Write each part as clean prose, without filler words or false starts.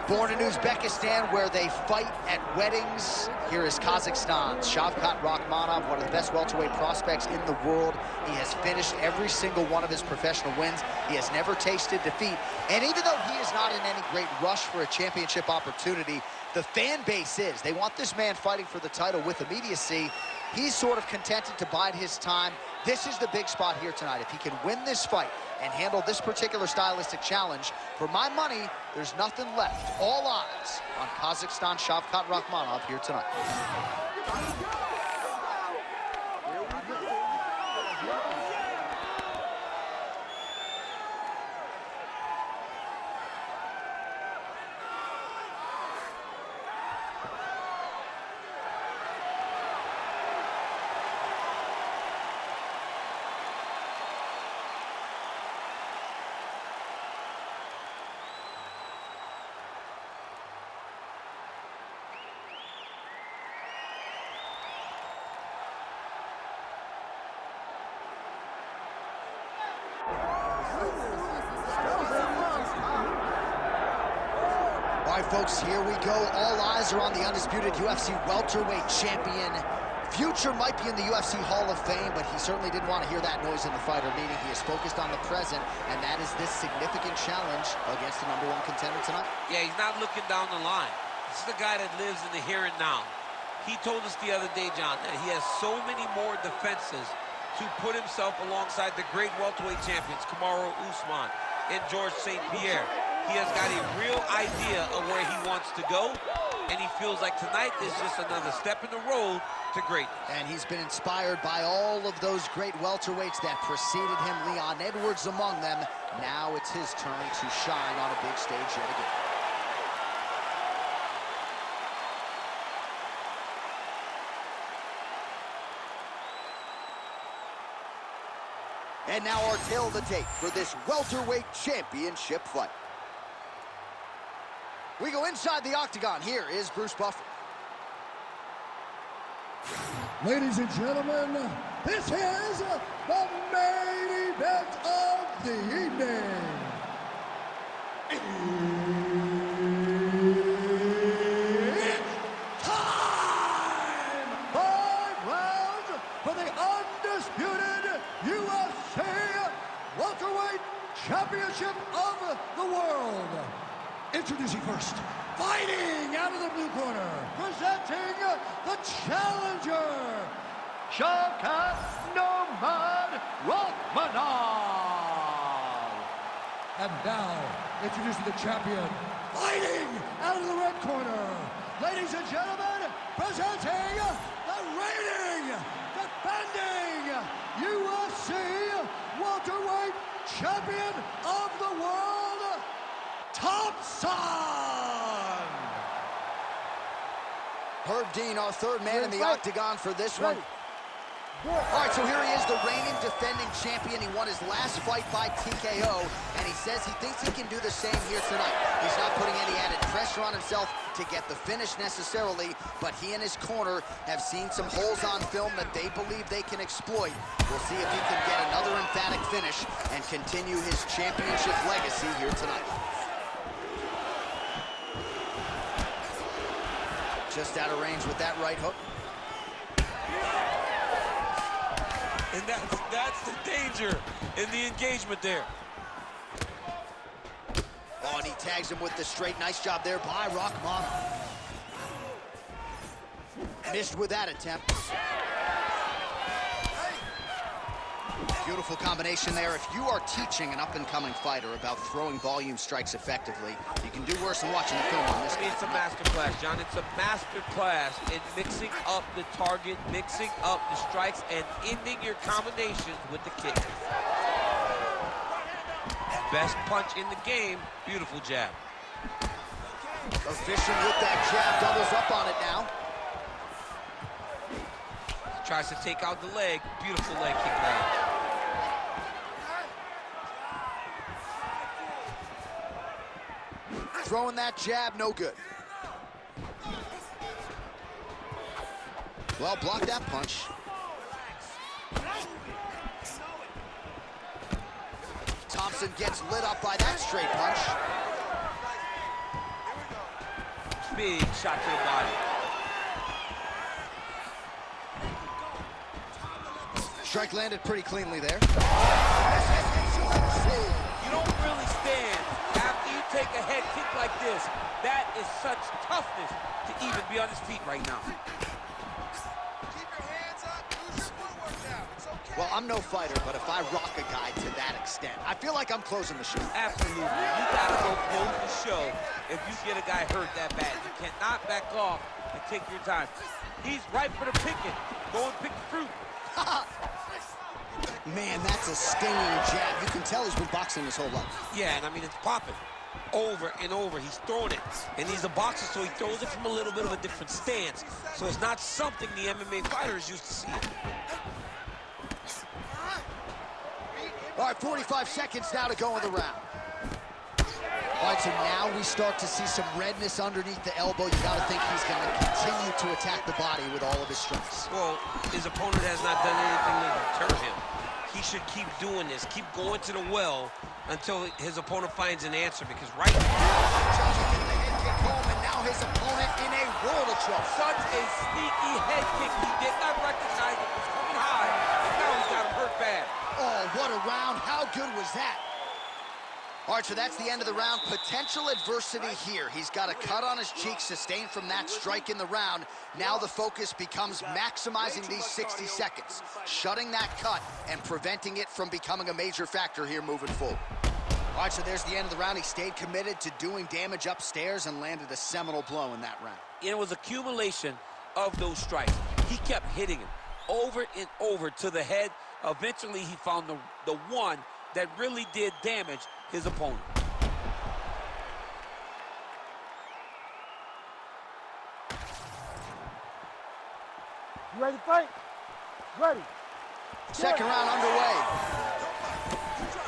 Born in Uzbekistan, where they fight at weddings, here is Kazakhstan's Shavkot Rakhmonov, one of the best welterweight prospects in the world. He has finished every single one of his professional wins. He has never tasted defeat. And even though he is not in any great rush for a championship opportunity, the fan base is. They want this man fighting for the title with immediacy. He's sort of contented to bide his time. This is the big spot here tonight. If he can win this fight and handle this particular stylistic challenge, for my money, there's nothing left. All eyes on Kazakhstan Shavkot Rakhmonov here tonight. All right, folks, here we go. All eyes are on the undisputed UFC welterweight champion. Future might be in the UFC Hall of Fame, but he certainly didn't want to hear that noise in the fighter meeting. He is focused on the present, and that is this significant challenge against the #1 contender tonight. Yeah, he's not looking down the line. This is the guy that lives in the here and now. He told us the other day, John, that he has so many more defenses to put himself alongside the great welterweight champions, Kamaru Usman and George St. Pierre. He has got a real idea of where he wants to go, and he feels like tonight is just another step in the road to greatness. And he's been inspired by all of those great welterweights that preceded him, Leon Edwards among them. Now it's his turn to shine on a big stage yet again. And now our tale of the tape for this welterweight championship fight. We go inside the octagon. Here is Bruce Buffer. Ladies and gentlemen, this is the main event of the evening. It's time! 5 rounds for the undisputed UFC Welterweight Championship of the World. Introducing first, fighting out of the blue corner, presenting the challenger, Shavkot Nomad Rakhmonov. And now, introducing the champion, fighting out of the red corner, ladies and gentlemen, presenting the reigning, defending UFC welterweight champion of the world, Thompson! Herb Dean, our third man in the octagon for this one. All right, so here he is, the reigning defending champion. He won his last fight by TKO, and he says he thinks he can do the same here tonight. He's not putting any added pressure on himself to get the finish necessarily, but he and his corner have seen some holes on film that they believe they can exploit. We'll see if he can get another emphatic finish and continue his championship legacy here tonight. Just out of range with that right hook. And that's the danger in the engagement there. Oh, and he tags him with the straight. Nice job there by Rakhmonov. Missed with that attempt. Beautiful combination there. If you are teaching an up-and-coming fighter about throwing volume strikes effectively, you can do worse than watching the film on this. It's a master class, John. It's a master class in mixing up the target, mixing up the strikes, and ending your combinations with the kick. Best punch in the game. Beautiful jab. Efficient with that jab. Doubles up on it now. Tries to take out the leg. Beautiful leg kick there. Throwing that jab, no good. Well, block that punch. Thompson gets lit up by that straight punch. Big shot to the body. Strike landed pretty cleanly there. You don't really stand after you take a head kick like this. That is such toughness to even be on his feet right now. Keep your hands up, use your footwork now. It's okay. Well, I'm no fighter, but if I rock a guy to that extent, I feel like I'm closing the show. Absolutely. You gotta go close the show if you get a guy hurt that bad. You cannot back off and take your time. He's ripe for the picking. Go and pick the fruit. Man, that's a stinging jab. You can tell he's been boxing his whole life. Yeah, and I mean, it's popping over and over. He's throwing it, and he's a boxer, so he throws it from a little bit of a different stance. So it's not something the MMA fighter is used to seeing. All right, 45 seconds now to go in the round. All right, so now we start to see some redness underneath the elbow. You got to think he's going to continue to attack the body with all of his strengths. Well, his opponent has not done anything to deter him. He should keep doing this, keep going to the well until his opponent finds an answer, because right now, the head kick home, and now his opponent in a world of trouble. such a sneaky head kick. He did not recognize it was coming high, and now he's got him hurt bad. Oh, what a round. How good was that? All right, so that's the end of the round. Potential adversity here. He's got a cut on his cheek sustained from that strike in the round. Now the focus becomes maximizing these 60 seconds, shutting that cut and preventing it from becoming a major factor here moving forward. All right, so there's the end of the round. He stayed committed to doing damage upstairs and landed a seminal blow in that round. It was accumulation of those strikes. He kept hitting him over and over to the head. Eventually, he found the one that really did damage his opponent. You ready to fight? Ready. Second round underway.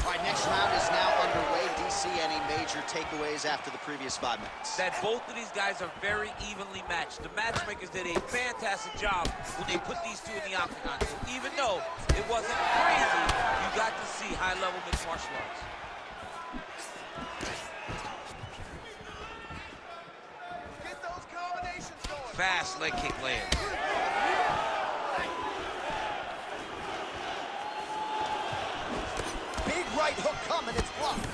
All right, next round is now underway. DC, any major takeaways after the previous 5 minutes? That both of these guys are very evenly matched. The matchmakers did a fantastic job when they put these two in the octagon. So even though it wasn't crazy, you got to see high-level mixed martial arts. Get those combinations going. Fast leg kick lands. Big right hook coming, it's blocked.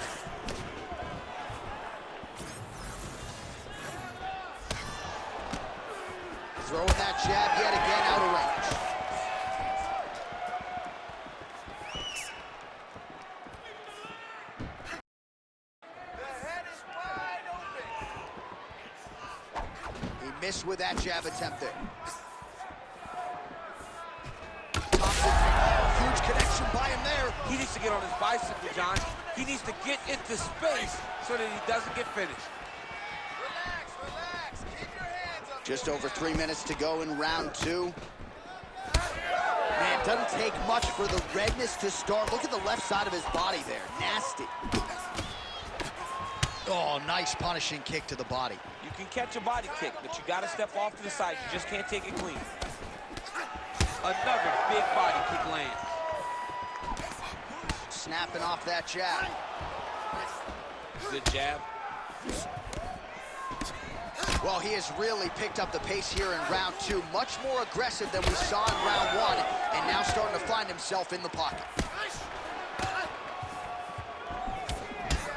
Throwing that jab yet again out of range. The head is wide open. He missed with that jab attempt there. Thompson, huge connection by him there. He needs to get on his bicycle, John. He needs to get into space so that he doesn't get finished. Relax, relax. Keep your hands up. Just over 3 minutes to go in round 2. Man, it doesn't take much for the redness to start. Look at the left side of his body there. Nasty. Oh, nice punishing kick to the body. You can catch a body kick, but you got to step off to the side. You just can't take it clean. Another big body kick lands. Snapping off that jab. Good jab. Well, he has really picked up the pace here in round 2. Much more aggressive than we saw in round 1, and now starting to find himself in the pocket.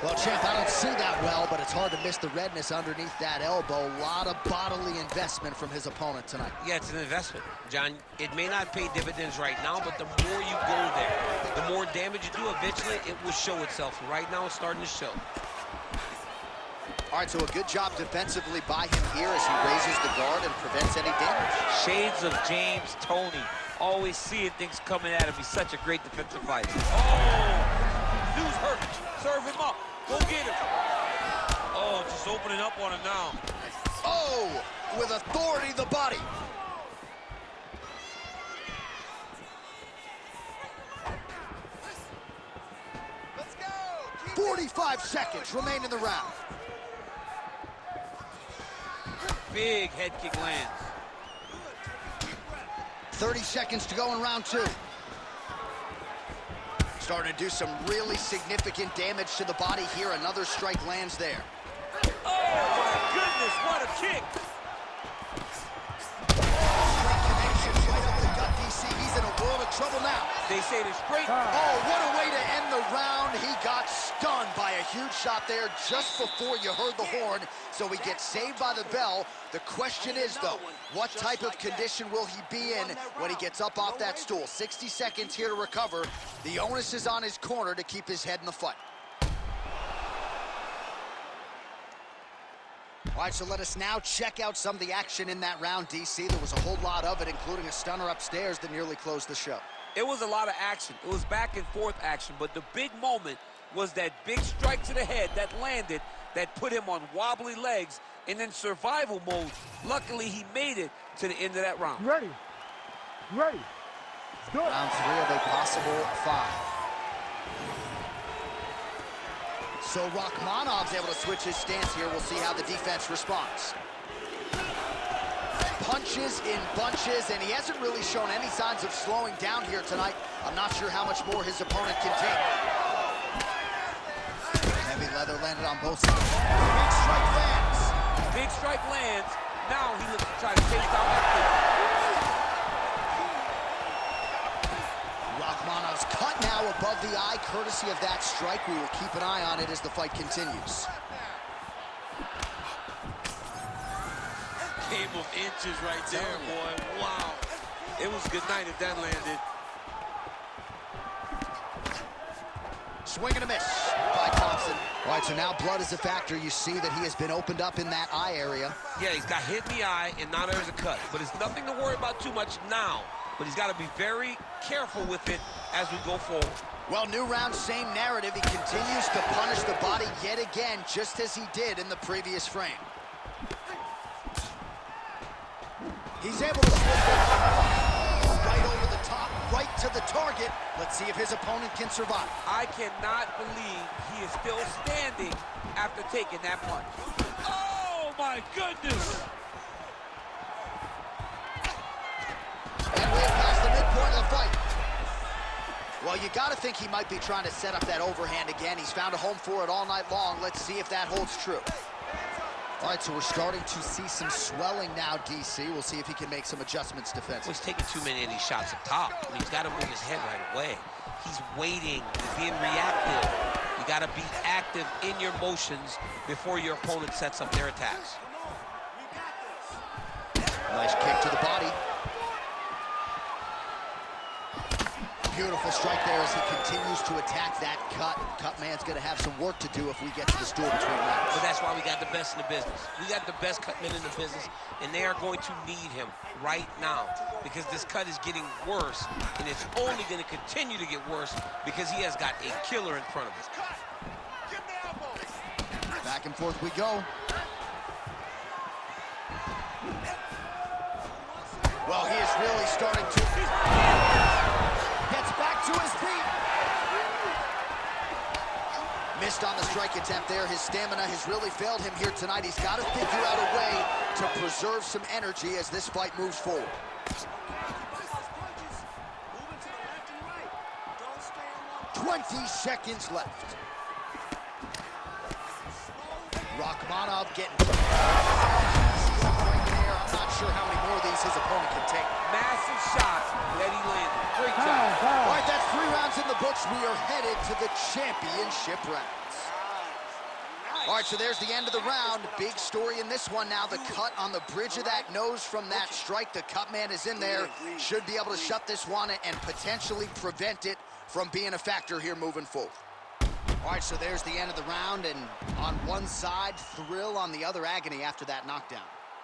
Well, champ, I don't see that well, but it's hard to miss the redness underneath that elbow. A lot of bodily investment from his opponent tonight. Yeah, it's an investment, John. It may not pay dividends right now, but the more you go there, the more damage you do, eventually it will show itself. Right now, it's starting to show. All right, so a good job defensively by him here as he raises the guard and prevents any damage. Shades of James Toney. Always seeing things coming at him. He's such a great defensive fighter. Oh! Dude's hurt. Serve him up. Go get him. Oh, just opening up on him now. Oh, with authority, the body. Let's go. Keep 45 seconds remain in the round. Big head kick lands. 30 seconds to go in round 2. Starting to do some really significant damage to the body here. Another strike lands there. Oh! my goodness, what a kick. Straight connections right up the gut, DC. He's in a world of trouble now. They say the straight. Oh, what a way to end the round. He got stunned by a huge shot there just before you heard the horn, so he gets saved by the bell. The question is, though, what type of condition will he be in when he gets up off that stool? 60 seconds here to recover. The onus is on his corner to keep his head in the fight. All right, so let us now check out some of the action in that round, DC. There was a whole lot of it, including a stunner upstairs that nearly closed the show. It was a lot of action. It was back and forth action, but the big moment was that big strike to the head that landed, that put him on wobbly legs, and in survival mode. Luckily, he made it to the end of that round. You ready? You ready? Let's do it. Round 3 of a possible 5. So Rakhmonov's able to switch his stance here. We'll see how the defense responds. Punches in bunches, and he hasn't really shown any signs of slowing down here tonight. I'm not sure how much more his opponent can take. Heavy leather landed on both sides. Big strike lands. Big strike lands. Now he looks to try to chase down that kick. Rakhmonov's cut now above the eye, courtesy of that strike. We will keep an eye on it as the fight continues. Game of inches right there, boy. Wow. It was good night if that landed. Swing and a miss by Thompson. All right, so now blood is a factor. You see that he has been opened up in that eye area. Yeah, he's got hit in the eye, and now there's a cut. But it's nothing to worry about too much now. But he's got to be very careful with it as we go forward. Well, new round, same narrative. He continues to punish the body yet again, just as he did in the previous frame. He's able to slip it right over the top, right to the target. Let's see if his opponent can survive. I cannot believe he is still standing after taking that punch. Oh, my goodness. And we're past the midpoint of the fight. Well, you got to think he might be trying to set up that overhand again. He's found a home for it all night long. Let's see if that holds true. All right, so we're starting to see some swelling now, DC. We'll see if he can make some adjustments defensively. He's taking too many of these shots up top. I mean, he's got to move his head right away. He's waiting, he's being reactive. You got to be active in your motions before your opponent sets up their attacks. Nice kick to the body. Beautiful strike there as he continues to attack that cut. Cut man's going to have some work to do if we get to the stool between rounds. But that's why we got the best in the business. We got the best cut men in the business, and they are going to need him right now because this cut is getting worse, and it's only going to continue to get worse because he has got a killer in front of us. Back and forth we go. Well, he is really starting to... Gets back to his feet. Missed on the strike attempt there. His stamina has really failed him here tonight. He's got to figure out a way to preserve some energy as this fight moves forward. 20 seconds left. Rakhmonov getting... I'm not sure how many more of these his opponent can take. Massive shots that he landed. Great job. All right, that's 3 rounds in the books. We are headed to the championship rounds. All right, so there's the end of the round. Big story in this one now. The cut on the bridge of that nose from that strike. The cut man is in there. Should be able to shut this one and potentially prevent it from being a factor here moving forward. All right, so there's the end of the round. And on one side, thrill. On the other, agony after that knockdown.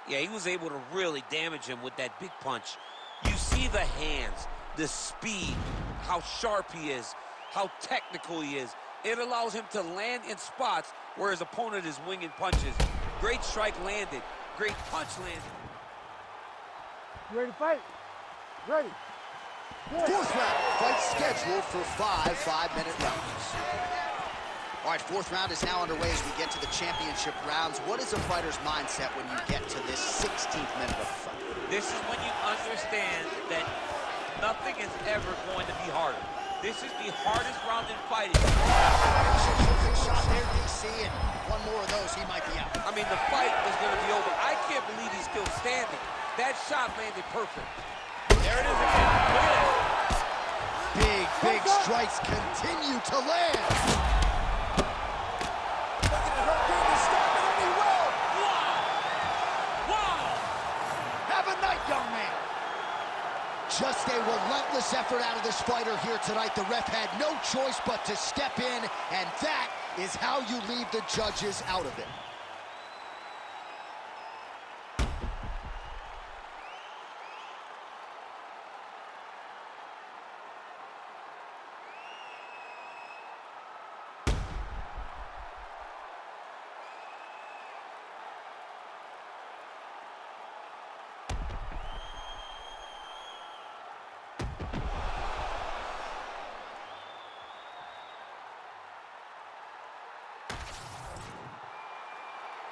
Yeah, he was able to really damage him with that big punch. You see the hands, the speed, how sharp he is, how technical he is. It allows him to land in spots where his opponent is winging punches. Great strike landed. Great punch landed. You ready to fight? Ready. Good. 4th round. Fight scheduled for 5 5-minute rounds. All right, 4th round is now underway as we get to the championship rounds. What is a fighter's mindset when you get to this 16th minute of the fight? This is when you understand that nothing is ever going to be harder. This is the hardest round in fighting. Terrific shot there, DC, and one more of those, he might be out. I mean, the fight is going to be over. I can't believe he's still standing. That shot landed perfect. There it is again. Look at that. Big strikes continue to land. Have a night, young man. Just a relentless effort out of this fighter here tonight. The ref had no choice but to step in, and that is how you leave the judges out of it.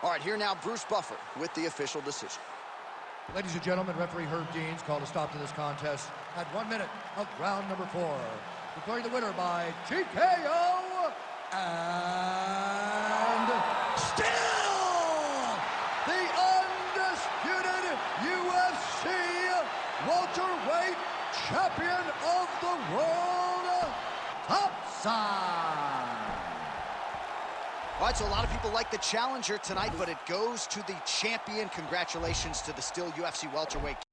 All right, here now, Bruce Buffer with the official decision. Ladies and gentlemen, referee Herb Deans called a stop to this contest at 1 minute of round number 4. Declaring the winner by TKO and still the undisputed UFC welterweight champion of the world, Topside. All right, so a lot of people like the challenger tonight, but it goes to the champion. Congratulations to the still UFC welterweight